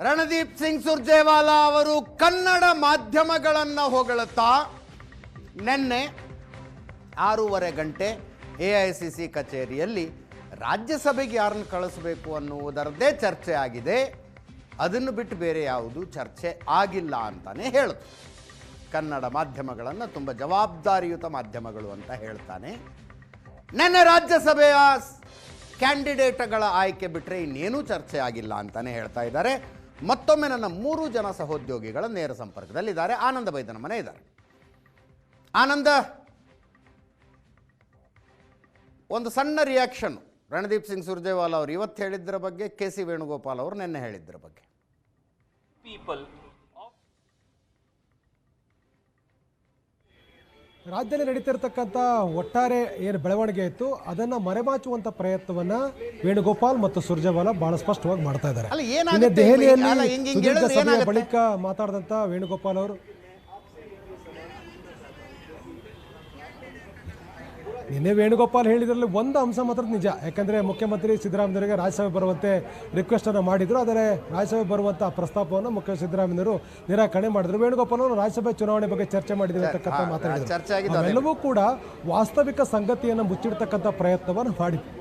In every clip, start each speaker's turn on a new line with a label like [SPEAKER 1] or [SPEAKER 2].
[SPEAKER 1] ರಣದೀಪ್ ಸಿಂಗ್ ಸುರ್ಜೇವಾಲಾ ಅವರು ಕನ್ನಡ ಮಾಧ್ಯಮಗಳನ್ನು ಹೊಗಳುತ್ತಾ ನಿನ್ನೆ 6:30 ಗಂಟೆ ಎಐಸಿಸಿ ಕಚೇರಿಯಲ್ಲಿ ರಾಜ್ಯಸಭೆಗೆ ಯಾರನ್ನು ಕಳಿಸಬೇಕು ಅನ್ನುವುದರದ್ದೇ ಚರ್ಚೆ ಆಗಿದೆ. ಅದನ್ನು ಬಿಟ್ಟು ಬೇರೆ ಯಾವುದು ಚರ್ಚೆ ಆಗಿಲ್ಲ ಅಂತಾನೆ ಹೇಳಿದ್ರು. ಕನ್ನಡ ಮಾಧ್ಯಮಗಳನ್ನು ತುಂಬ ಜವಾಬ್ದಾರಿಯುತ ಮಾಧ್ಯಮಗಳು ಅಂತ ಹೇಳ್ತಾನೆ. ನಿನ್ನೆ ರಾಜ್ಯಸಭೆಯ ಕ್ಯಾಂಡಿಡೇಟ್ಗಳ ಆಯ್ಕೆ ಬಿಟ್ಟರೆ ಇನ್ನೇನೂ ಚರ್ಚೆ ಆಗಿಲ್ಲ ಅಂತಾನೆ ಹೇಳ್ತಾ ಇದ್ದಾರೆ. ಮತ್ತೊಮ್ಮೆ ನನ್ನ 3 ಜನ ಸಹೋದ್ಯೋಗಿಗಳ ನೇರ ಸಂಪರ್ಕದಲ್ಲಿದ್ದಾರೆ. ಆನಂದ ಬೈದನ ಮನೆ ಇದ್ದಾರೆ. ಆನಂದ, ಒಂದು ಸಣ್ಣ ರಿಯಾಕ್ಷನ್ ರಣದೀಪ್ ಸಿಂಗ್ ಸುರ್ಜೇವಾಲಾ ಅವರು ಇವತ್ತು ಹೇಳಿದ್ದರ ಬಗ್ಗೆ, ಕೆ ಸಿ ವೇಣುಗೋಪಾಲ್ ಅವರು ನಿನ್ನೆ ಹೇಳಿದ್ದರ ಬಗ್ಗೆ.
[SPEAKER 2] ರಾಜ್ಯದಲ್ಲಿ ನಡೀತಿರ್ತಕ್ಕಂಥ ಒಟ್ಟಾರೆ ಏನು ಬೆಳವಣಿಗೆ ಇತ್ತು ಅದನ್ನ ಮರೆಮಾಚುವಂತ ಪ್ರಯತ್ನವನ್ನ ವೇಣುಗೋಪಾಲ್ ಮತ್ತು ಸುರ್ಜೇವಾಲಾ ಬಹಳ ಸ್ಪಷ್ಟವಾಗಿ ಮಾಡ್ತಾ ಇದ್ದಾರೆ. ದೆಹಲಿಯಲ್ಲಿ ಬಳಿಕ ಮಾತಾಡಿದಂತ ವೇಣುಗೋಪಾಲ್ ಅವರು ನಿನ್ನೆ ವೇಣುಗೋಪಾಲ್ ಹೇಳಿದ್ರಲ್ಲಿ ಒಂದು ಅಂಶ ಮಾತ್ರ ನಿಜ. ಯಾಕಂದರೆ ಮುಖ್ಯಮಂತ್ರಿ ಸಿದ್ದರಾಮಯ್ಯರಿಗೆ ರಾಜ್ಯಸಭೆ ಬರುವಂತೆ ರಿಕ್ವೆಸ್ಟನ್ನು ಮಾಡಿದರು. ಆದರೆ ರಾಜ್ಯಸಭೆ ಬರುವಂಥ ಪ್ರಸ್ತಾಪವನ್ನು ಮುಖ್ಯಮಂತ್ರಿ ಸಿದ್ದರಾಮಯ್ಯರು ನಿರಾಕರಣೆ ಮಾಡಿದರು. ವೇಣುಗೋಪಾಲ್ ಅವರು ರಾಜ್ಯಸಭೆ ಚುನಾವಣೆ ಬಗ್ಗೆ ಚರ್ಚೆ ಮಾಡಿದ್ರು ಅಂತಕ್ಕಂಥ ಮಾತಾಡಿದರು. ಅವೆಲ್ಲವೂ ಕೂಡ ವಾಸ್ತವಿಕ ಸಂಗತಿಯನ್ನು ಮುಚ್ಚಿಡ್ತಕ್ಕಂಥ ಪ್ರಯತ್ನವನ್ನು ಮಾಡಿದ್ರು.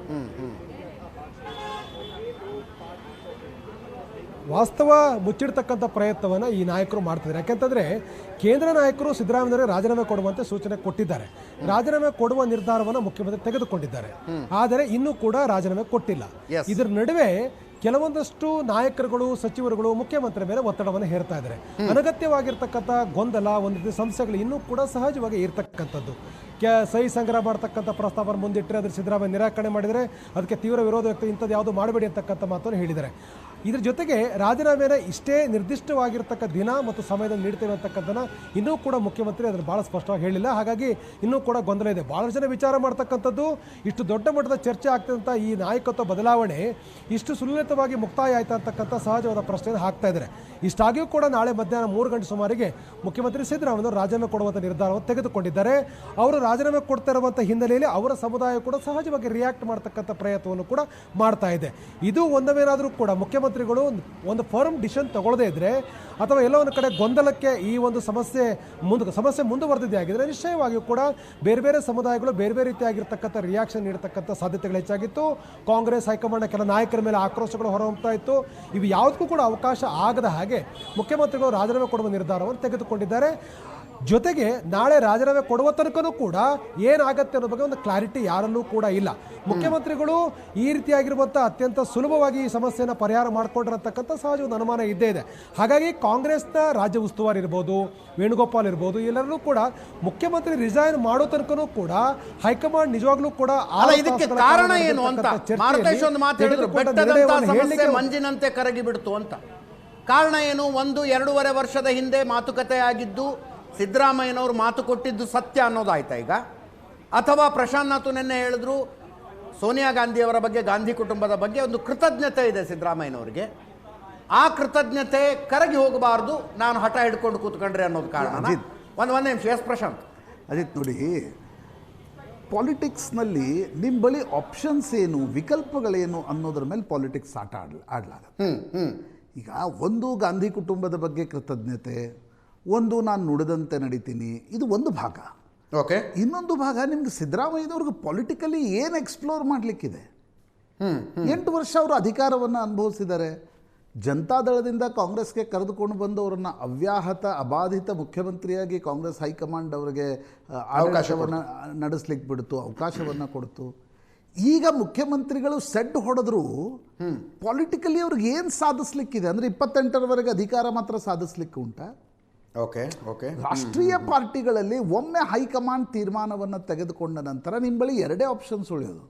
[SPEAKER 2] ವಾಸ್ತವ ಮುಚ್ಚಿಡ್ತಕ್ಕಂಥ ಪ್ರಯತ್ನವನ್ನು ಈ ನಾಯಕರು ಮಾಡ್ತಿದ್ದಾರೆ. ಯಾಕೆಂತಂದರೆ ಕೇಂದ್ರ ನಾಯಕರು ಸಿದ್ದರಾಮಯ್ಯರಿಗೆ ರಾಜೀನಾಮೆ ಕೊಡುವಂತೆ ಸೂಚನೆ ಕೊಟ್ಟಿದ್ದಾರೆ. ರಾಜೀನಾಮೆ ಕೊಡುವ ನಿರ್ಧಾರವನ್ನು ಮುಖ್ಯಮಂತ್ರಿ ತೆಗೆದುಕೊಂಡಿದ್ದಾರೆ. ಆದರೆ ಇನ್ನೂ ಕೂಡ ರಾಜೀನಾಮೆ ಕೊಟ್ಟಿಲ್ಲ. ಇದರ ನಡುವೆ ಕೆಲವೊಂದಷ್ಟು ನಾಯಕರುಗಳು, ಸಚಿವರುಗಳು ಮುಖ್ಯಮಂತ್ರಿ ಮೇಲೆ ಒತ್ತಡವನ್ನು ಹೇರ್ತಾ ಇದ್ದಾರೆ. ಅನಗತ್ಯವಾಗಿರ್ತಕ್ಕಂಥ ಗೊಂದಲ, ಒಂದು ಸಂಸ್ಥೆಗಳು ಇನ್ನೂ ಕೂಡ ಸಹಜವಾಗಿ ಇರ್ತಕ್ಕಂಥದ್ದು. ಸಹಿ ಸಂಗ್ರಹ ಮಾಡ್ತಕ್ಕಂಥ ಪ್ರಸ್ತಾವನೆ ಮುಂದಿಟ್ಟರೆ ಅದ್ರ ಸಿದ್ದರಾಮಯ್ಯ ನಿರಾಕರಣೆ ಮಾಡಿದರೆ ಅದಕ್ಕೆ ತೀವ್ರ ವಿರೋಧ ವ್ಯಕ್ತ, ಇಂಥದ್ದು ಯಾವುದು ಮಾಡಬೇಡಿ ಅಂತಕ್ಕಂಥ ಮಾತನ್ನು ಹೇಳಿದ್ದಾರೆ. ಇದ್ರ ಜೊತೆಗೆ ರಾಜೀನಾಮೆನ ಇಷ್ಟೇ ನಿರ್ದಿಷ್ಟವಾಗಿರ್ತಕ್ಕ ದಿನ ಮತ್ತು ಸಮಯದಲ್ಲಿ ನೀಡ್ತೇವೆ ಅಂತಕ್ಕಂಥನ್ನ ಇನ್ನೂ ಕೂಡ ಮುಖ್ಯಮಂತ್ರಿ ಅದನ್ನು ಭಾಳ ಸ್ಪಷ್ಟವಾಗಿ ಹೇಳಿಲ್ಲ. ಹಾಗಾಗಿ ಇನ್ನೂ ಕೂಡ ಗೊಂದಲ ಇದೆ. ಭಾಳ ಜನ ವಿಚಾರ ಮಾಡ್ತಕ್ಕಂಥದ್ದು ಇಷ್ಟು ದೊಡ್ಡ ಮಟ್ಟದ ಚರ್ಚೆ ಆಗ್ತದಂಥ ಈ ನಾಯಕತ್ವ ಬದಲಾವಣೆ ಇಷ್ಟು ಸುಲಲಿತವಾಗಿ ಮುಕ್ತಾಯ ಆಯ್ತಾ ಅಂತಕ್ಕಂಥ ಸಹಜವಾದ ಪ್ರಶ್ನೆಯನ್ನು ಹಾಕ್ತಾ ಇದ್ದಾರೆ. ಇಷ್ಟಾಗಿಯೂ ಕೂಡ ನಾಳೆ ಮಧ್ಯಾಹ್ನ 3 ಗಂಟೆ ಸುಮಾರಿಗೆ ಮುಖ್ಯಮಂತ್ರಿ ಸಿದ್ದರಾಮಯ್ಯ ರಾಜೀನಾಮೆ ಕೊಡುವಂಥ ನಿರ್ಧಾರವನ್ನು ತೆಗೆದುಕೊಂಡಿದ್ದಾರೆ. ಅವರು ರಾಜೀನಾಮೆ ಕೊಡ್ತಾ ಇರುವಂಥ ಹಿನ್ನೆಲೆಯಲ್ಲಿ ಅವರ ಸಮುದಾಯ ಕೂಡ ಸಹಜವಾಗಿ ರಿಯಾಕ್ಟ್ ಮಾಡ್ತಕ್ಕಂಥ ಪ್ರಯತ್ನವನ್ನು ಕೂಡ ಮಾಡ್ತಾ ಇದೆ. ಇದು ಒಂದವೇನಾದರೂ ಕೂಡ ಮುಖ್ಯಮಂತ್ರಿಗಳು ಒಂದು ಫರ್ಮ್ ಡಿಸಿಷನ್ ತಗೊಳ್ಳದೇ ಇದ್ರೆ ಅಥವಾ ಎಲ್ಲೋ ಒಂದು ಕಡೆ ಗೊಂದಲಕ್ಕೆ ಈ ಒಂದು ಸಮಸ್ಯೆ ಮುಂದುವರೆದಿದೆ ಆಗಿದ್ರೆ ನಿಶ್ಚಯವಾಗಿಯೂ ಕೂಡ ಬೇರೆ ಬೇರೆ ಸಮುದಾಯಗಳು ಬೇರೆ ಬೇರೆ ರೀತಿಯಾಗಿರ್ತಕ್ಕಂಥ ರಿಯಾಕ್ಷನ್ ನೀಡತಕ್ಕಂಥ ಸಾಧ್ಯತೆಗಳು ಹೆಚ್ಚಾಗಿತ್ತು. ಕಾಂಗ್ರೆಸ್ ಹೈಕಮಾಂಡ್ನ ಕೆಲ ನಾಯಕರ ಮೇಲೆ ಆಕ್ರೋಶಗಳು ಹೊರಹೊಮ್ತಾ ಇತ್ತು. ಇವು ಯಾವುದಕ್ಕೂ ಕೂಡ ಅವಕಾಶ ಆಗದ ಹಾಗೆ ಮುಖ್ಯಮಂತ್ರಿಗಳು ರಾಜೀನಾಮೆ ಕೊಡುವ ನಿರ್ಧಾರವನ್ನು ತೆಗೆದುಕೊಂಡಿದ್ದಾರೆ. ಜೊತೆಗೆ ನಾಳೆ ರಾಜೀನಾಮೆ ಕೊಡುವ ತನಕನೂ ಕೂಡ ಏನಾಗತ್ತೆ ಅನ್ನೋ ಬಗ್ಗೆ ಒಂದು ಕ್ಲಾರಿಟಿ ಯಾರಲ್ಲೂ ಕೂಡ ಇಲ್ಲ. ಮುಖ್ಯಮಂತ್ರಿಗಳು ಈ ರೀತಿಯಾಗಿರುವಂಥ ಅತ್ಯಂತ ಸುಲಭವಾಗಿ ಈ ಸಮಸ್ಯೆಯನ್ನು ಪರಿಹಾರ ಮಾಡಿಕೊಂಡಿರತಕ್ಕಂಥ ಸಹಜ ಒಂದು ಅನುಮಾನ ಇದ್ದೇ ಇದೆ. ಹಾಗಾಗಿ ಕಾಂಗ್ರೆಸ್ನ ರಾಜ್ಯ ಉಸ್ತುವಾರಿ ಇರ್ಬೋದು, ವೇಣುಗೋಪಾಲ್ ಇರ್ಬೋದು, ಎಲ್ಲರೂ ಕೂಡ ಮುಖ್ಯಮಂತ್ರಿ ರಿಸೈನ್ ಮಾಡೋ ತನಕನೂ ಕೂಡ ಹೈಕಮಾಂಡ್ ನಿಜವಾಗ್ಲೂ ಕೂಡ
[SPEAKER 1] ಕಾರಣ ಏನು ಅಂತ ಮಂಜಿನಂತೆ ಕರಗಿ ಬಿಡ್ತು ಅಂತ ಕಾರಣ ಏನು? 1-2.5 ವರ್ಷದ ಹಿಂದೆ ಮಾತುಕತೆ ಆಗಿದ್ದು ಸಿದ್ದರಾಮಯ್ಯನವರು ಮಾತು ಕೊಟ್ಟಿದ್ದು ಸತ್ಯ ಅನ್ನೋದಾಯ್ತಾ ಈಗ? ಅಥವಾ ಪ್ರಶಾಂತ್ ನಾಥ್ ನಿನ್ನೆ ಹೇಳಿದ್ರು ಸೋನಿಯಾ ಗಾಂಧಿಯವರ ಬಗ್ಗೆ, ಗಾಂಧಿ ಕುಟುಂಬದ ಬಗ್ಗೆ ಒಂದು ಕೃತಜ್ಞತೆ ಇದೆ ಸಿದ್ದರಾಮಯ್ಯನವರಿಗೆ, ಆ ಕೃತಜ್ಞತೆ ಕರಗಿ ಹೋಗಬಾರ್ದು, ನಾನು ಹಠ ಹಿಡ್ಕೊಂಡು ಕೂತ್ಕೊಂಡ್ರೆ ಅನ್ನೋದು ಕಾರಣ? ಒಂದು ನಿಮಿಷ. ಎಸ್ ಪ್ರಶಾಂತ್.
[SPEAKER 3] ಅಜಿತ್, ನೋಡಿ, ಪಾಲಿಟಿಕ್ಸ್ನಲ್ಲಿ ನಿಮ್ಮ ಬಳಿ ಆಪ್ಷನ್ಸ್ ಏನು, ವಿಕಲ್ಪಗಳೇನು ಅನ್ನೋದ್ರ ಮೇಲೆ ಪಾಲಿಟಿಕ್ಸ್ ಆಟ ಆಡಲಾಗುತ್ತೆ. ಈಗ ಒಂದು ಗಾಂಧಿ ಕುಟುಂಬದ ಬಗ್ಗೆ ಕೃತಜ್ಞತೆ, ಒಂದು ನಾನು ನುಡಿದಂತೆ ನಡೀತೀನಿ, ಇದು ಒಂದು ಭಾಗ.
[SPEAKER 1] ಓಕೆ.
[SPEAKER 3] ಇನ್ನೊಂದು ಭಾಗ ನಿಮ್ಗೆ ಸಿದ್ದರಾಮಯ್ಯನವ್ರಿಗೆ ಪೊಲಿಟಿಕಲಿ ಏನು ಎಕ್ಸ್ಪ್ಲೋರ್ ಮಾಡಲಿಕ್ಕಿದೆ. 8 ವರ್ಷ ಅವರು ಅಧಿಕಾರವನ್ನು ಅನುಭವಿಸಿದ್ದಾರೆ. ಜನತಾದಳದಿಂದ ಕಾಂಗ್ರೆಸ್ಗೆ ಕರೆದುಕೊಂಡು ಬಂದು ಅವರನ್ನು ಅವ್ಯಾಹತ ಅಬಾಧಿತ ಮುಖ್ಯಮಂತ್ರಿಯಾಗಿ ಕಾಂಗ್ರೆಸ್ ಹೈಕಮಾಂಡ್ ಅವರಿಗೆ ಆದೇಶವನ್ನು ನಡೆಸಲಿಕ್ಕೆ ಬಿಡ್ತು, ಅವಕಾಶವನ್ನು ಕೊಡ್ತು. ಈಗ ಮುಖ್ಯಮಂತ್ರಿಗಳು ಸೆಡ್ ಹೊಡೆದ್ರು ಪೊಲಿಟಿಕಲಿ ಅವ್ರಿಗೆ ಏನು ಸಾಧಿಸ್ಲಿಕ್ಕಿದೆ ಅಂದರೆ 28ರವರೆಗೆ ಅಧಿಕಾರ ಮಾತ್ರ ಸಾಧಿಸ್ಲಿಕ್ಕೆ ಉಂಟಾ?
[SPEAKER 1] Okay okay.
[SPEAKER 3] ರಾಷ್ಟ್ರೀಯ ಪಾರ್ಟಿಗಳಲ್ಲಿ ಒಮ್ಮೆ ಹೈಕಮಾಂಡ್ ತೀರ್ಮಾನವನ್ನು ತೆಗೆದುಕೊಂಡ ನಂತರ ನಿಮ್ಮ ಬಳಿ 2 ಆಪ್ಷನ್ಸ್ ಉಳಿಯೋದು.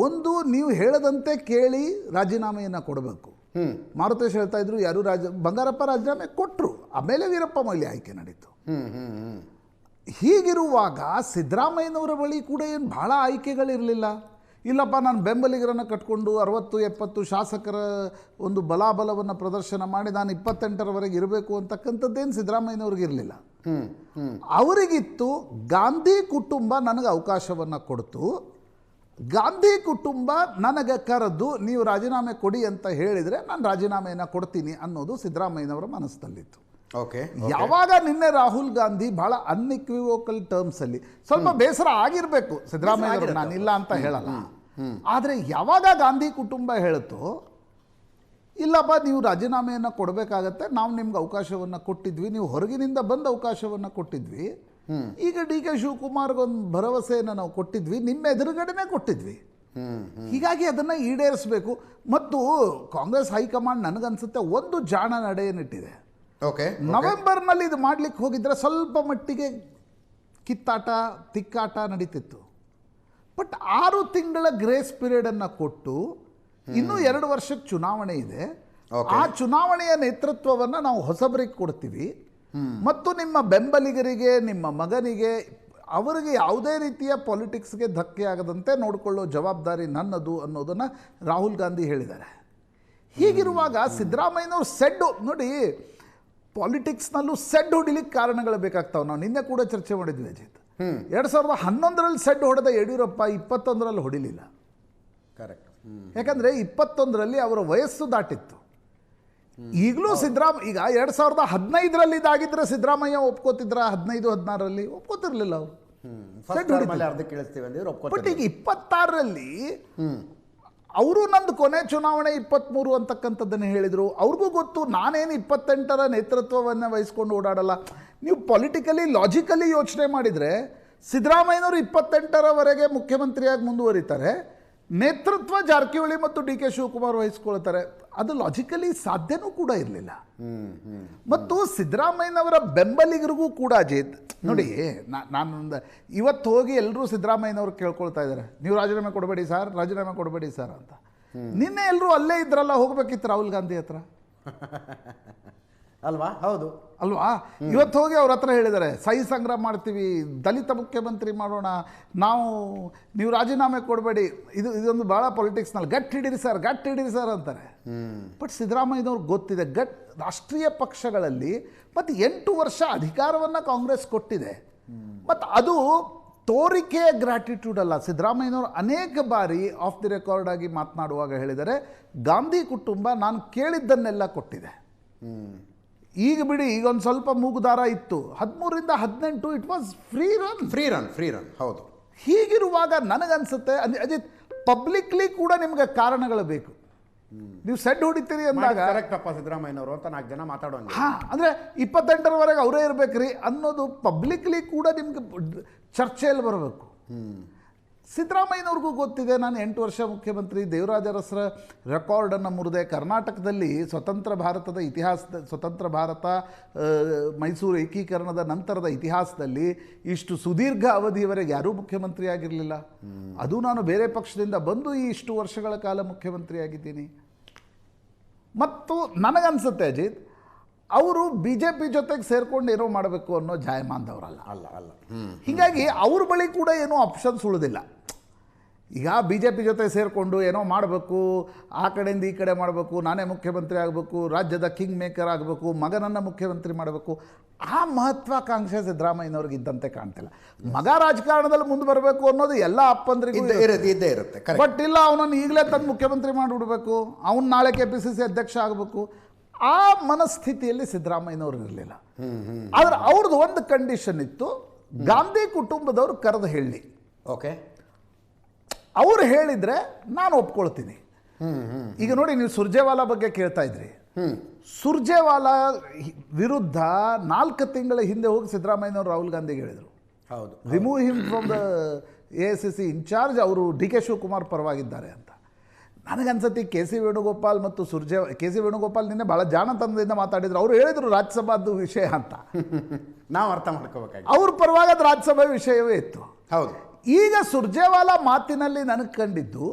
[SPEAKER 3] ಒಂದು, ನೀವು ಹೇಳದಂತೆ ಕೇಳಿ ರಾಜೀನಾಮೆಯನ್ನು ಕೊಡಬೇಕು. ಮಾರುತೇಶ್ ಹೇಳ್ತಾ ಇದ್ರು, ಯಾರು ಬಂಗಾರಪ್ಪ ರಾಜೀನಾಮೆ ಕೊಟ್ಟರು, ಆಮೇಲೆ ವೀರಪ್ಪ ಮೊಯ್ಲಿ ಆಯ್ಕೆ ನಡೀತು. ಹೀಗಿರುವಾಗ ಸಿದ್ದರಾಮಯ್ಯನವರ ಬಳಿ ಕೂಡ ಏನು ಭಾಳ ಆಯ್ಕೆಗಳಿರಲಿಲ್ಲ. ಇಲ್ಲಪ್ಪ ನಾನು ಬೆಂಬಲಿಗರನ್ನು ಕಟ್ಕೊಂಡು 60-70 ಶಾಸಕರ ಒಂದು ಬಲಾಬಲವನ್ನು ಪ್ರದರ್ಶನ ಮಾಡಿ ನಾನು 28ರವರೆಗೆ ಇರಬೇಕು ಅಂತಕ್ಕಂಥದ್ದೇನು ಸಿದ್ದರಾಮಯ್ಯನವ್ರಿಗೆ ಇರಲಿಲ್ಲ. ಅವರಿಗಿತ್ತು ಗಾಂಧಿ ಕುಟುಂಬ ನನಗೆ ಅವಕಾಶವನ್ನು ಕೊಡ್ತು, ಗಾಂಧಿ ಕುಟುಂಬ ನನಗೆ ಕರೆದು ನೀವು ರಾಜೀನಾಮೆ ಕೊಡಿ ಅಂತ ಹೇಳಿದರೆ ನಾನು ರಾಜೀನಾಮೆಯನ್ನು ಕೊಡ್ತೀನಿ ಅನ್ನೋದು ಸಿದ್ದರಾಮಯ್ಯನವರ ಮನಸ್ಸಿನಲ್ಲಿತ್ತು.
[SPEAKER 1] ಓಕೆ.
[SPEAKER 3] ಯಾವಾಗ ನಿನ್ನೆ ರಾಹುಲ್ ಗಾಂಧಿ ಬಹಳ ಅನ್ಇಕ್ವಿವೋಕಲ್ ಟರ್ಮ್ಸಲ್ಲಿ ಸ್ವಲ್ಪ ಬೇಸರ ಆಗಿರಬೇಕು ಸಿದ್ದರಾಮಯ್ಯ, ನಾನಿಲ್ಲ ಅಂತ ಹೇಳಲ್ಲ, ಆದರೆ ಯಾವಾಗ ಗಾಂಧಿ ಕುಟುಂಬ ಹೇಳುತ್ತೋ ಇಲ್ಲಪ್ಪ ನೀವು ರಾಜೀನಾಮೆಯನ್ನು ಕೊಡಬೇಕಾಗತ್ತೆ, ನಾವು ನಿಮ್ಗೆ ಅವಕಾಶವನ್ನು ಕೊಟ್ಟಿದ್ವಿ, ನೀವು ಹೊರಗಿನಿಂದ ಬಂದ ಅವಕಾಶವನ್ನು ಕೊಟ್ಟಿದ್ವಿ, ಈಗ ಡಿ ಕೆ ಶಿವಕುಮಾರ್ಗೊಂದು ಭರವಸೆಯನ್ನು ನಾವು ಕೊಟ್ಟಿದ್ವಿ, ನಿಮ್ಮ ಎದುರುಗಡೆನೇ ಕೊಟ್ಟಿದ್ವಿ, ಹೀಗಾಗಿ ಅದನ್ನು ಈಡೇರಿಸಬೇಕು. ಮತ್ತು ಕಾಂಗ್ರೆಸ್ ಹೈಕಮಾಂಡ್ ನನಗನ್ಸುತ್ತೆ ಒಂದು ಜಾಣ ನಡೆಯನ್ನಿಟ್ಟಿದೆ.
[SPEAKER 1] ಓಕೆ.
[SPEAKER 3] ನವೆಂಬರ್ನಲ್ಲಿ ಇದು ಮಾಡ್ಲಿಕ್ಕೆ ಹೋಗಿದ್ರೆ ಸ್ವಲ್ಪ ಮಟ್ಟಿಗೆ ಕಿತ್ತಾಟ ತಿಕ್ಕಾಟ ನಡೀತಿತ್ತು. ಬಟ್ 6 ತಿಂಗಳ ಗ್ರೇಸ್ ಪೀರಿಯಡನ್ನು ಕೊಟ್ಟು ಇನ್ನೂ 2 ವರ್ಷಕ್ಕೆ ಚುನಾವಣೆ ಇದೆ, ಆ ಚುನಾವಣೆಯ ನೇತೃತ್ವವನ್ನು ನಾವು ಹೊಸಬರಿಗೆ ಕೊಡ್ತೀವಿ ಮತ್ತು ನಿಮ್ಮ ಬೆಂಬಲಿಗರಿಗೆ, ನಿಮ್ಮ ಮಗನಿಗೆ, ಅವರಿಗೆ ಯಾವುದೇ ರೀತಿಯ ಪಾಲಿಟಿಕ್ಸ್ಗೆ ಧಕ್ಕೆ ಆಗದಂತೆ ನೋಡಿಕೊಳ್ಳೋ ಜವಾಬ್ದಾರಿ ನನ್ನದು ಅನ್ನೋದನ್ನು ರಾಹುಲ್ ಗಾಂಧಿ ಹೇಳಿದ್ದಾರೆ. ಹೀಗಿರುವಾಗ ಸಿದ್ದರಾಮಯ್ಯನವ್ರು ಸೆಡ್ಡು ನೋಡಿ, ಪಾಲಿಟಿಕ್ಸ್ನಲ್ಲೂ ಸೆಡ್ ಹೊಡಿಲಿಕ್ಕೆ ಕಾರಣಗಳು ಬೇಕಾಗ್ತಾವೆ. ನಾವು ನಿನ್ನೆ ಕೂಡ ಚರ್ಚೆ ಮಾಡಿದ್ವಿ ಅಜಿತ್. 2011ರಲ್ಲಿ ಸೆಡ್ ಹೊಡೆದ ಯಡಿಯೂರಪ್ಪ 21ರಲ್ಲಿ ಹೊಡಿಲಿಲ್ಲ.
[SPEAKER 1] ಕರೆಕ್ಟ್.
[SPEAKER 3] ಯಾಕಂದರೆ 21ರಲ್ಲಿ ಅವರ ವಯಸ್ಸು ದಾಟಿತ್ತು. ಈಗಲೂ ಸಿದ್ದರಾಮಯ್ಯ ಈಗ 2015ರಲ್ಲಿ ಇದಾಗಿದ್ರೆ ಸಿದ್ದರಾಮಯ್ಯ ಒಪ್ಕೋತಿದ್ರ? 15-16ರಲ್ಲಿ ಒಪ್ಕೋತಿರ್ಲಿಲ್ಲ ಅವರು. ಬಟ್ ಈಗ 26ರಲ್ಲಿ ಅವರು ನಂದು ಕೊನೆ ಚುನಾವಣೆ 23 ಅಂತಕ್ಕಂಥದ್ದನ್ನು ಹೇಳಿದರು. ಅವ್ರಿಗೂ ಗೊತ್ತು ನಾನೇನು 28ರ ನೇತೃತ್ವವನ್ನು ವಹಿಸ್ಕೊಂಡು ಓಡಾಡಲ್ಲ. ನೀವು ಪೊಲಿಟಿಕಲಿ ಲಾಜಿಕಲಿ ಯೋಚನೆ ಮಾಡಿದರೆ ಸಿದ್ದರಾಮಯ್ಯನವರು 28ರವರೆಗೆ ಮುಖ್ಯಮಂತ್ರಿಯಾಗಿ ಮುಂದುವರಿತಾರೆ, ನೇತೃತ್ವ ಜಾರಕಿಹೊಳಿ ಮತ್ತು ಡಿ ಕೆ ಶಿವಕುಮಾರ್ ವಹಿಸ್ಕೊಳ್ತಾರೆ. ಅದು ಲಾಜಿಕಲಿ ಸಾಧ್ಯನೂ ಕೂಡ ಇರಲಿಲ್ಲ. ಮತ್ತು ಸಿದ್ದರಾಮಯ್ಯನವರ ಬೆಂಬಲಿಗರಿಗೂ ಕೂಡ ಅಜಿತ್ ನೋಡಿ, ನಾನು ಇವತ್ತು ಹೋಗಿ ಎಲ್ಲರೂ ಸಿದ್ದರಾಮಯ್ಯನವರು ಕೇಳ್ಕೊಳ್ತಾ ಇದ್ದಾರೆ, ನೀವು ರಾಜೀನಾಮೆ ಕೊಡಬೇಡಿ ಸರ್, ರಾಜೀನಾಮೆ ಕೊಡಬೇಡಿ ಸರ್ ಅಂತ. ನಿನ್ನೆ ಎಲ್ಲರೂ ಅಲ್ಲೇ ಇದ್ರಲ್ಲ, ಹೋಗ್ಬೇಕಿತ್ತು ರಾಹುಲ್ ಗಾಂಧಿ ಹತ್ರ
[SPEAKER 1] ಅಲ್ವಾ? ಹೌದು
[SPEAKER 3] ಅಲ್ವಾ? ಇವತ್ತು ಹೋಗಿ ಅವ್ರ ಹತ್ರ ಹೇಳಿದ್ದಾರೆ, ಸಹಿ ಸಂಗ್ರಹ ಮಾಡ್ತೀವಿ, ದಲಿತ ಮುಖ್ಯಮಂತ್ರಿ ಮಾಡೋಣ, ನೀವು ರಾಜೀನಾಮೆ ಕೊಡಬೇಡಿ. ಇದೊಂದು ಭಾಳ ಪೊಲಿಟಿಕ್ಸ್ನಲ್ಲಿ ಗಟ್ಟಿ ಹಿಡೀರಿ ಸರ್ ಅಂತಾರೆ. ಬಟ್ ಸಿದ್ದರಾಮಯ್ಯನವ್ರಿಗೆ ಗೊತ್ತಿದೆ, ರಾಷ್ಟ್ರೀಯ ಪಕ್ಷಗಳಲ್ಲಿ ಮತ್ತು 8 ವರ್ಷ ಅಧಿಕಾರವನ್ನು ಕಾಂಗ್ರೆಸ್ ಕೊಟ್ಟಿದೆ. ಮತ್ತು ಅದು ತೋರಿಕೆಯ ಗ್ರ್ಯಾಟಿಟ್ಯೂಡ್ ಅಲ್ಲ. ಸಿದ್ದರಾಮಯ್ಯನವರು ಅನೇಕ ಬಾರಿ ಆಫ್ ದಿ ರೆಕಾರ್ಡ್ ಆಗಿ ಮಾತನಾಡುವಾಗ ಹೇಳಿದರೆ, ಗಾಂಧಿ ಕುಟುಂಬ ನಾನು ಕೇಳಿದ್ದನ್ನೆಲ್ಲ ಕೊಟ್ಟಿದೆ. ಈಗ ಬಿಡಿ, ಈಗ ಒಂದು ಸ್ವಲ್ಪ ಮೂಗುದಾರ ಇತ್ತು, 13ರಿಂದ 18 ಇಟ್ ವಾಸ್ ಫ್ರೀ ರನ್.
[SPEAKER 1] ಹೌದು.
[SPEAKER 3] ಹೀಗಿರುವಾಗ ನನಗನ್ಸುತ್ತೆ ಅಜಿತ್, ಪಬ್ಲಿಕ್ಲಿ ಕೂಡ ನಿಮ್ಗೆ ಕಾರಣಗಳು ಬೇಕು. ನೀವು ಸೆಡ್ ಹೊಡಿತೀರಿ ಅಂದಾಗ
[SPEAKER 1] ಕರೆಕ್ಟಪ್ಪ ಸಿದ್ದರಾಮಯ್ಯನವರು ಅಂತ 4 ಜನ ಮಾತಾಡೋಂಗೆ,
[SPEAKER 3] ಅಂದರೆ 28ರವರೆಗೆ ಅವರೇ ಇರಬೇಕ್ರಿ ಅನ್ನೋದು ಪಬ್ಲಿಕ್ಲಿ ಕೂಡ ನಿಮ್ಗೆ ಚರ್ಚೆಯಲ್ಲಿ ಬರಬೇಕು. ಸಿದ್ದರಾಮಯ್ಯನವ್ರಿಗೂ ಗೊತ್ತಿದೆ, ನಾನು 8 ವರ್ಷ ಮುಖ್ಯಮಂತ್ರಿ, ದೇವರಾಜ ಅರಸರ ರೆಕಾರ್ಡನ್ನು ಮುರಿದೆ. ಕರ್ನಾಟಕದಲ್ಲಿ ಸ್ವತಂತ್ರ ಭಾರತ ಮೈಸೂರು ಏಕೀಕರಣದ ನಂತರದ ಇತಿಹಾಸದಲ್ಲಿ ಇಷ್ಟು ಸುದೀರ್ಘ ಅವಧಿಯವರೆಗೆ ಯಾರೂ ಮುಖ್ಯಮಂತ್ರಿ ಆಗಿರಲಿಲ್ಲ. ಅದು ನಾನು ಬೇರೆ ಪಕ್ಷದಿಂದ ಬಂದು ಇಷ್ಟು ವರ್ಷಗಳ ಕಾಲ ಮುಖ್ಯಮಂತ್ರಿ ಆಗಿದ್ದೀನಿ. ಮತ್ತು ನನಗನ್ಸುತ್ತೆ ಅಜಿತ್, ಅವರು BJP ಜೊತೆಗೆ ಸೇರ್ಕೊಂಡು ಏನೋ ಮಾಡಬೇಕು ಅನ್ನೋ ಜಾಯಮಾನದವರಲ್ಲ.
[SPEAKER 1] ಅಲ್ಲ.
[SPEAKER 3] ಹೀಗಾಗಿ ಅವ್ರ ಬಳಿ ಕೂಡ ಏನೋ ಆಪ್ಷನ್ಸ್ ಉಳಿದಿಲ್ಲ. ಈಗ BJP ಜೊತೆ ಸೇರಿಕೊಂಡು ಏನೋ ಮಾಡಬೇಕು, ಆ ಕಡೆಯಿಂದ ಈ ಕಡೆ ಮಾಡಬೇಕು, ನಾನೇ ಮುಖ್ಯಮಂತ್ರಿ ಆಗಬೇಕು, ರಾಜ್ಯದ ಕಿಂಗ್ ಮೇಕರ್ ಆಗಬೇಕು, ಮಗನನ್ನು ಮುಖ್ಯಮಂತ್ರಿ ಮಾಡಬೇಕು, ಆ ಮಹತ್ವಾಕಾಂಕ್ಷೆ ಸಿದ್ದರಾಮಯ್ಯನವ್ರಿಗೆ ಇದ್ದಂತೆ ಕಾಣ್ತಿಲ್ಲ. ಮಗ ರಾಜಕಾರಣದಲ್ಲಿ ಮುಂದೆ ಬರಬೇಕು ಅನ್ನೋದು ಎಲ್ಲ ಅಪ್ಪಂದ್ರಿಗೂ
[SPEAKER 1] ಇದ್ದೇ ಇರುತ್ತೆ.
[SPEAKER 3] ಬಟ್ ಇಲ್ಲ, ಅವನನ್ನು ಈಗಲೇ ತಂದು ಮುಖ್ಯಮಂತ್ರಿ ಮಾಡಿಬಿಡ್ಬೇಕು, ಅವನು ನಾಳೆ KPCC ಅಧ್ಯಕ್ಷ ಆಗಬೇಕು, ಆ ಮನಸ್ಥಿತಿಯಲ್ಲಿ ಸಿದ್ದರಾಮಯ್ಯನವರು ಇರಲಿಲ್ಲ. ಆದರೆ ಅವ್ರದ್ದು ಒಂದು ಕಂಡೀಷನ್ ಇತ್ತು, ಗಾಂಧಿ ಕುಟುಂಬದವರು ಕರೆದು ಹೇಳಿ.
[SPEAKER 1] ಓಕೆ.
[SPEAKER 3] ಅವರು ಹೇಳಿದರೆ ನಾನು ಒಪ್ಕೊಳ್ತೀನಿ. ಈಗ ನೋಡಿ, ನೀವು ಸುರ್ಜೇವಾಲಾ ಬಗ್ಗೆ ಕೇಳ್ತಾ ಇದ್ರಿ. ಸುರ್ಜೇವಾಲಾ ವಿರುದ್ಧ 4 ತಿಂಗಳ ಹಿಂದೆ ಹೋಗಿ ಸಿದ್ದರಾಮಯ್ಯನವರು ರಾಹುಲ್ ಗಾಂಧಿಗೆ ಹೇಳಿದರು,
[SPEAKER 1] ಹೌದು,
[SPEAKER 3] remove him from the AICC incharge, ಅವರು ಡಿ ಕೆ ಶಿವಕುಮಾರ್ ಪರವಾಗಿದ್ದಾರೆ ಅಂತ. ನನಗನ್ಸತಿ KC ವೇಣುಗೋಪಾಲ್ ಮತ್ತು KC ವೇಣುಗೋಪಾಲ್ ನಿನ್ನೆ ಭಾಳ ಜಾಣತನದಿಂದ ಮಾತಾಡಿದ್ರು. ಅವರು ಹೇಳಿದರು ರಾಜ್ಯಸಭಾದ್ದು ವಿಷಯ ಅಂತ.
[SPEAKER 1] ನಾವು ಅರ್ಥ ಮಾಡ್ಕೋಬೇಕಾಗಿ
[SPEAKER 3] ಅವ್ರ ಪರವಾಗಿ ಅದು ರಾಜ್ಯಸಭೆ ವಿಷಯವೇ ಇತ್ತು.
[SPEAKER 1] ಹೌದು.
[SPEAKER 3] ಈಗ ಸುರ್ಜೇವಾಲಾ ಮಾತಿನಲ್ಲಿ ನನಗೆ ಕಂಡಿದ್ದು,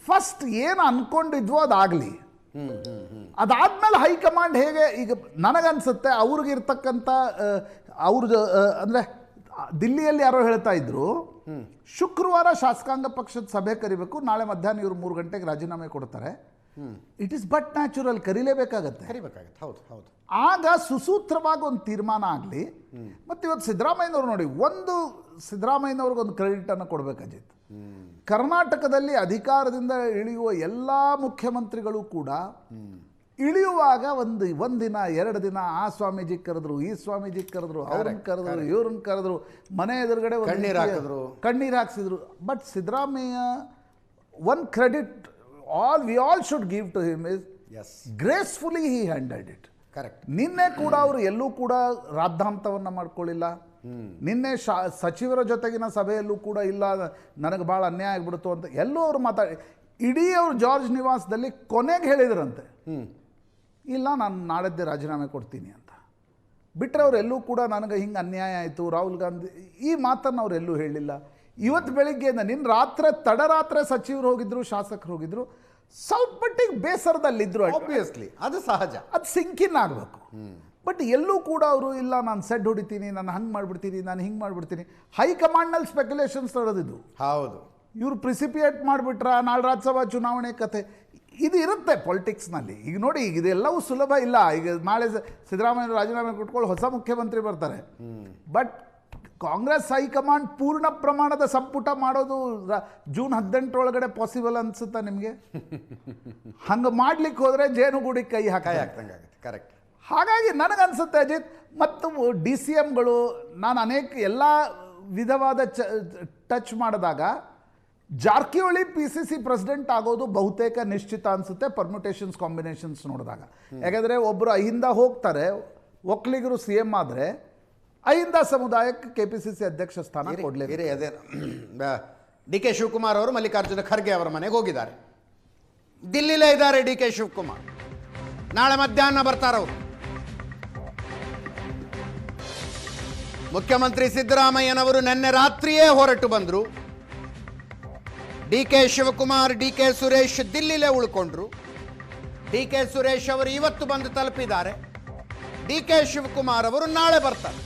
[SPEAKER 3] ಫಸ್ಟ್ ಏನು ಅನ್ಕೊಂಡಿದ್ವೋ ಅದಾಗಲಿ, ಅದಾದ್ಮೇಲೆ ಹೈಕಮಾಂಡ್ ಹೇಗೆ, ಈಗ ನನಗನ್ಸುತ್ತೆ ಅವ್ರಿಗಿರ್ತಕ್ಕಂಥ ಅಂದರೆ ದಿಲ್ಲಿಯಲ್ಲಿ ಯಾರೋ ಹೇಳ್ತಾ ಇದ್ರು, ಶುಕ್ರವಾರ ಶಾಸಕಾಂಗ ಪಕ್ಷದ ಸಭೆ ಕರಿಬೇಕು, ನಾಳೆ ಮಧ್ಯಾಹ್ನ ಇವರು 3 ಗಂಟೆಗೆ ರಾಜೀನಾಮೆ ಕೊಡ್ತಾರೆ. ಇಟ್ ಈಸ್ ಬಟ್ ನ್ಯಾಚುರಲ್, ಕರಿಲೇಬೇಕಾಗತ್ತೆ.
[SPEAKER 1] ಹೌದು.
[SPEAKER 3] ಆಗ ಸುಸೂತ್ರವಾಗಿ ಒಂದು ತೀರ್ಮಾನ ಆಗಲಿ. ಮತ್ತು ಇವತ್ತು ಸಿದ್ದರಾಮಯ್ಯನವರು ನೋಡಿ, ಸಿದ್ದರಾಮಯ್ಯನವ್ರಿಗೊಂದು ಕ್ರೆಡಿಟನ್ನು ಕೊಡಬೇಕು ಅಜಿತ್. ಕರ್ನಾಟಕದಲ್ಲಿ ಅಧಿಕಾರದಿಂದ ಇಳಿಯುವ ಎಲ್ಲ ಮುಖ್ಯಮಂತ್ರಿಗಳು ಕೂಡ ಇಳಿಯುವಾಗ ಒಂದಿನ 2 ದಿನ ಆ ಸ್ವಾಮೀಜಿ ಕರೆದ್ರು, ಈ ಸ್ವಾಮೀಜಿ ಕರೆದ್ರು, ಅವ್ರನ್ನ ಕರೆದ್ರು, ಇವ್ರನ್ನ ಕರೆದ್ರು, ಮನೆ ಎದುರುಗಡೆ ಕಣ್ಣೀರು ಹಾಕ್ಸಿದ್ರು. But Siddaramaiah, one credit we all should give to him is gracefully he handled it.
[SPEAKER 1] Correct.
[SPEAKER 3] ನಿನ್ನೆ ಕೂಡ ಅವರು ಎಲ್ಲೂ ಕೂಡ ರಾದ್ಧಾಂತವನ್ನು ಮಾಡ್ಕೊಳ್ಳಿಲ್ಲ. ನಿನ್ನೆ ಸಚಿವರ ಜೊತೆಗಿನ ಸಭೆಯಲ್ಲೂ ಕೂಡ ಇಲ್ಲ ನನಗೆ ಭಾಳ ಅನ್ಯಾಯ ಆಗ್ಬಿಡ್ತು ಅಂತ ಎಲ್ಲೂ ಅವರು ಇಡೀ ಅವರು ಜಾರ್ಜ್ ನಿವಾಸದಲ್ಲಿ ಕೊನೆಗೆ ಹೇಳಿದ್ರಂತೆ, ಇಲ್ಲ ನಾನು ನಾಳೆದ್ದೇ ರಾಜೀನಾಮೆ ಕೊಡ್ತೀನಿ ಅಂತ. ಬಿಟ್ಟರೆ ಅವರೆಲ್ಲೂ ಕೂಡ ನನಗೆ ಹಿಂಗೆ ಅನ್ಯಾಯ ಆಯಿತು ರಾಹುಲ್ ಗಾಂಧಿ ಈ ಮಾತನ್ನು ಅವರೆಲ್ಲೂ ಹೇಳಿಲ್ಲ. ಇವತ್ತು ಬೆಳಿಗ್ಗೆಯಿಂದ ನಿನ್ನ ತಡರಾತ್ರಿ ಸಚಿವರು ಹೋಗಿದ್ರು, ಶಾಸಕರು ಹೋಗಿದ್ರು, ಸ್ವಲ್ಪ ಮಟ್ಟಿಗೆ ಬೇಸರದಲ್ಲಿದ್ದರು.
[SPEAKER 1] ಆಬ್ವಿಯಸ್ಲಿ ಅದು ಸಹಜ,
[SPEAKER 3] ಅದು ಸಿಂಕಿನ್ ಆಗಬೇಕು. ಬಟ್ ಎಲ್ಲೂ ಕೂಡ ಅವರು ಇಲ್ಲ ನಾನು ಸೆಡ್ ಹೊಡಿತೀನಿ, ನಾನು ಹಂಗೆ ಮಾಡಿಬಿಡ್ತೀನಿ, ನಾನು ಹಿಂಗೆ ಮಾಡಿಬಿಡ್ತೀನಿ. ಹೈಕಮಾಂಡ್ನಲ್ಲಿ ಸ್ಪೆಕ್ಯುಲೇಷನ್ಸ್ ನಡೆದಿದ್ದು.
[SPEAKER 1] ಹೌದು,
[SPEAKER 3] ಇವರು ಪ್ರಿಸಿಪಿಯೇಟ್ ಮಾಡಿಬಿಟ್ರ ನಾಳೆ ರಾಜ್ಯಸಭಾ ಚುನಾವಣೆ ಕತೆ ಇದು ಇರುತ್ತೆ ಪೊಲಿಟಿಕ್ಸ್ನಲ್ಲಿ. ಈಗ ನೋಡಿ, ಈಗ ಇದೆಲ್ಲವೂ ಸುಲಭ ಇಲ್ಲ. ಈಗ ನಾಳೆ ಸಿದ್ದರಾಮಯ್ಯ ರಾಜೀನಾಮೆ ಕೊಟ್ಕೊಂಡು ಹೊಸ ಮುಖ್ಯಮಂತ್ರಿ ಬರ್ತಾರೆ. ಬಟ್ ಕಾಂಗ್ರೆಸ್ ಹೈಕಮಾಂಡ್ ಪೂರ್ಣ ಪ್ರಮಾಣದ ಸಂಪುಟ ಮಾಡೋದು ಜೂನ್ 18 ಒಳಗಡೆ ಪಾಸಿಬಲ್ ಅನ್ಸುತ್ತಾ ನಿಮಗೆ? ಹಂಗೆ ಮಾಡ್ಲಿಕ್ಕೆ ಹೋದರೆ ಜೇನುಗೂಡಿಗೆ ಕೈ ಹಾಕ್ದಂಗೆ.
[SPEAKER 1] ಕರೆಕ್ಟ್.
[SPEAKER 3] ಹಾಗಾಗಿ ನನಗನ್ಸುತ್ತೆ ಅಜಿತ್, ಮತ್ತು DCMಗಳು ನಾನು ಎಲ್ಲ ವಿಧವಾದ ಟಚ್ ಮಾಡಿದಾಗ ಜಾರಕಿಹೊಳಿ PCC ಪ್ರೆಸಿಡೆಂಟ್ ಆಗೋದು ಬಹುತೇಕ ನಿಶ್ಚಿತ ಅನಿಸುತ್ತೆ, ಪರ್ಮ್ಯುಟೇಷನ್ಸ್ ಕಾಂಬಿನೇಷನ್ಸ್ ನೋಡಿದಾಗ. ಯಾಕೆಂದರೆ ಒಬ್ಬರು ಅಹಿಂದ ಹೋಗ್ತಾರೆ, ಒಕ್ಕಲಿಗರು CM ಆದರೆ ಅಹಿಂದ ಸಮುದಾಯಕ್ಕೆ KPCC ಅಧ್ಯಕ್ಷ ಸ್ಥಾನ ಕೊಡಲೇಬೇಕು.
[SPEAKER 1] ಅದೇ DK ಶಿವಕುಮಾರ್ ಅವರು ಮಲ್ಲಿಕಾರ್ಜುನ ಖರ್ಗೆ ಅವರ ಮನೆಗೆ ಹೋಗಿದ್ದಾರೆ. ದಿಲ್ಲಿಲೇ ಇದ್ದಾರೆ DK ಶಿವಕುಮಾರ್. ನಾಳೆ ಮಧ್ಯಾಹ್ನ ಬರ್ತಾರವರು. ಮುಖ್ಯಮಂತ್ರಿ ಸಿದ್ದರಾಮಯ್ಯನವರು ನಿನ್ನೆ ರಾತ್ರಿಯೇ ಹೊರಟು ಬಂದರು. DK Shivakumar, DK Suresh ದಿಲ್ಲಿಲೇ ಉಳ್ಕೊಂಡ್ರು. DK Suresh ಅವರು ಇವತ್ತು ಬಂದು ತಲುಪಿದ್ದಾರೆ. DK ಶಿವಕುಮಾರ್ ಅವರು ನಾಳೆ ಬರ್ತಾರೆ.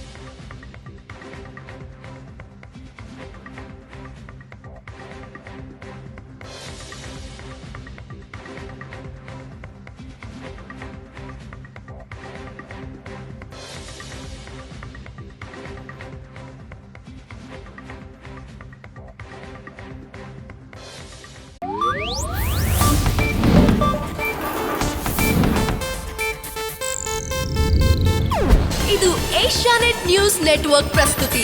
[SPEAKER 4] ಇದು ಏಷ್ಯಾನೆಟ್ ನ್ಯೂಸ್ ನೆಟ್ವರ್ಕ್ ಪ್ರಸ್ತುತಿ.